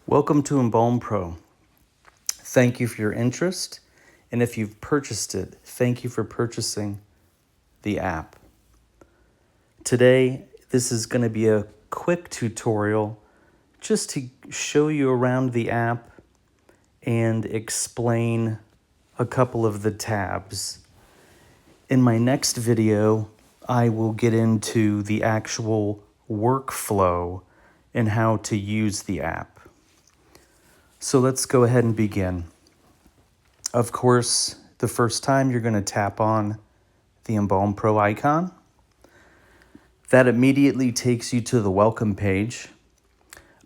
Welcome to EmbalmPro. Thank you for your interest, and if you've purchased it, thank you for purchasing the app. Today, this is going to be a quick tutorial just to show you around the app and explain a couple of the tabs. In my next video, I will get into the actual workflow and how to use the app. So let's go ahead and begin. Of course, the first time you're going to tap on the EmbalmPro icon. That immediately takes you to the welcome page.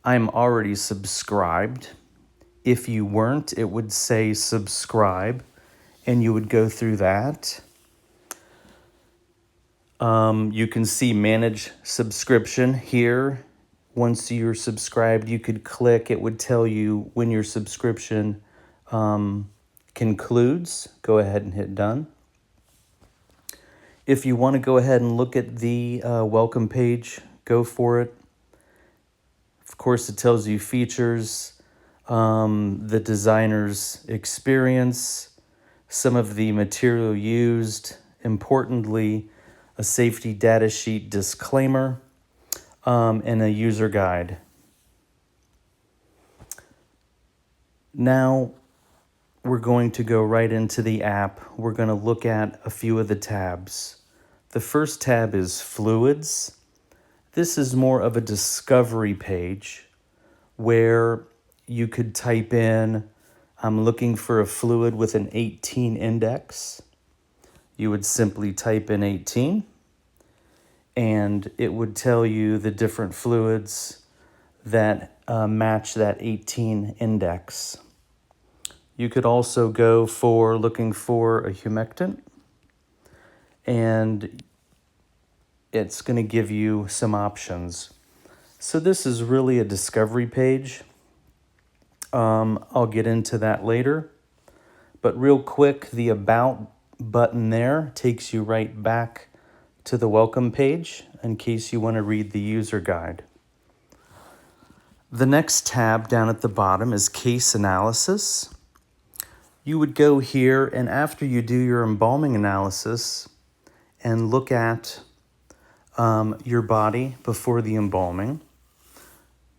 I'm already subscribed. If you weren't, it would say subscribe, and you would go through that. You can see manage subscription here. Once you're subscribed, you could click. It would tell you when your subscription concludes. Go ahead and hit done. If you want to go ahead and look at the welcome page, go for it. Of course, it tells you features, the designer's experience, some of the material used, importantly, a safety data sheet disclaimer, and a user guide. Now, we're going to go right into the app. We're going to look at a few of the tabs. The first tab is Fluids. This is more of a discovery page where you could type in, I'm looking for a fluid with an 18 index. You would simply type in 18, and it would tell you the different fluids that match that 18 index. You could also go for looking for a humectant, and it's going to give you some options. So this is really a discovery page. I'll get into that later. But real quick, the About button there takes you right back to the welcome page in case you want to read the user guide. The next tab down at the bottom is Case Analysis. You would go here, and after you do your embalming analysis and look at your body before the embalming,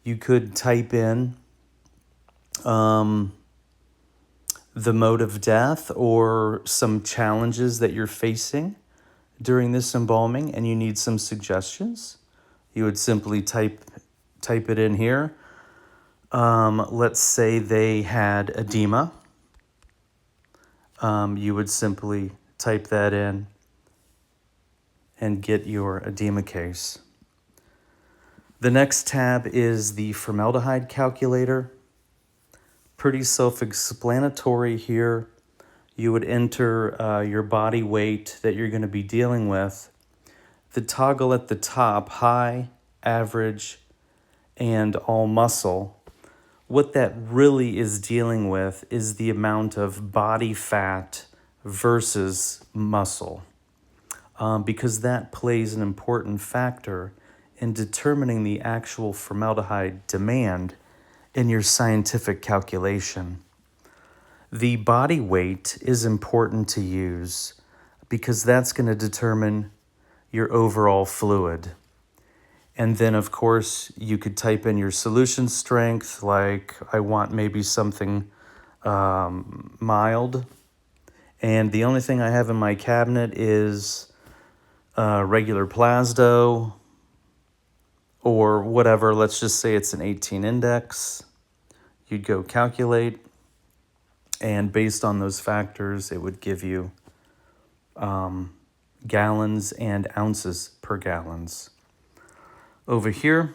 you could type in the mode of death or some challenges that you're facing during this embalming and you need some suggestions. You would simply type it in here. Let's say they had edema. You would simply type that in and get your edema case. The next tab is the formaldehyde calculator. Pretty self-explanatory here. You would enter your body weight that you're going to be dealing with. The toggle at the top, high, average, and all muscle. What that really is dealing with is the amount of body fat versus muscle, because that plays an important factor in determining the actual formaldehyde demand in your scientific calculation. The body weight is important to use because that's going to determine your overall fluid. And then, of course, you could type in your solution strength, like I want maybe something mild. And the only thing I have in my cabinet is regular Plasdo or whatever. Let's just say it's an 18 index. You'd go calculate, and based on those factors, it would give you gallons and ounces per gallons. Over here,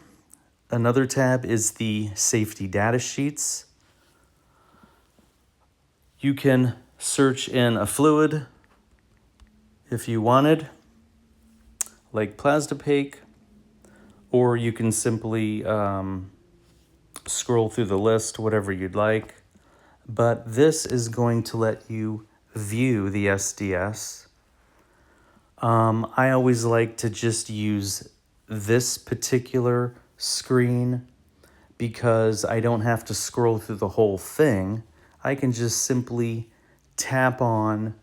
another tab is the safety data sheets. You can search in a fluid if you wanted, like Plasdopake, or you can simply scroll through the list, whatever you'd like. But this is going to let you view the SDS. I always like to just use this particular screen because I don't have to scroll through the whole thing. I can just simply tap on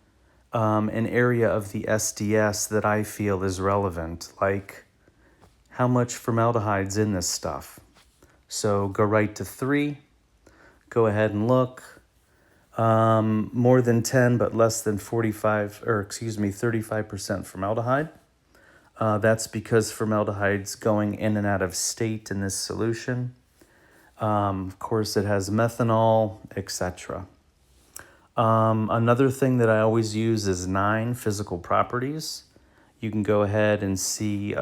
an area of the SDS that I feel is relevant, like how much formaldehyde's in this stuff. So go right to 3, go ahead and look. More than 10, but less than 35% formaldehyde. That's because formaldehyde's going in and out of state in this solution. Of course, it has methanol, etc. Another thing that I always use is 9 physical properties. You can go ahead and see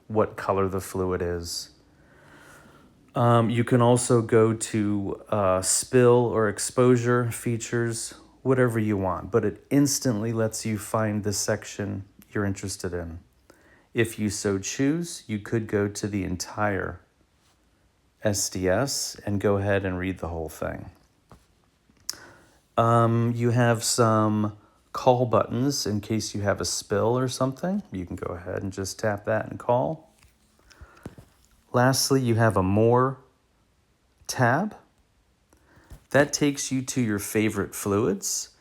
what color the fluid is. You can also go to spill or exposure features, whatever you want, but it instantly lets you find the section you're interested in. If you so choose, you could go to the entire SDS and go ahead and read the whole thing. You have some call buttons in case you have a spill or something. You can go ahead and just tap that and call. Lastly, you have a More tab. That takes you to your favorite fluids.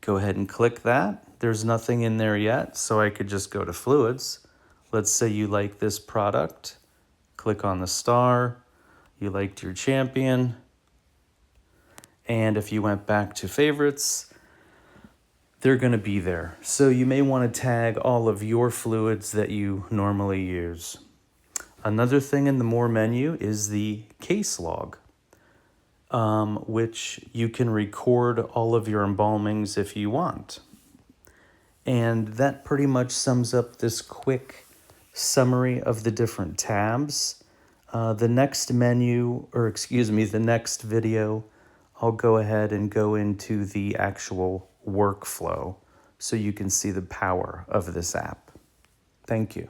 Go ahead and click that. There's nothing in there yet, so I could just go to fluids. Let's say you like this product. Click on the star. You liked your champion. And if you went back to favorites, they're going to be there. So you may want to tag all of your fluids that you normally use. Another thing in the More menu is the case log, which you can record all of your embalmings if you want. And that pretty much sums up this quick summary of the different tabs. The next video, I'll go ahead and go into the actual workflow so you can see the power of this app. Thank you.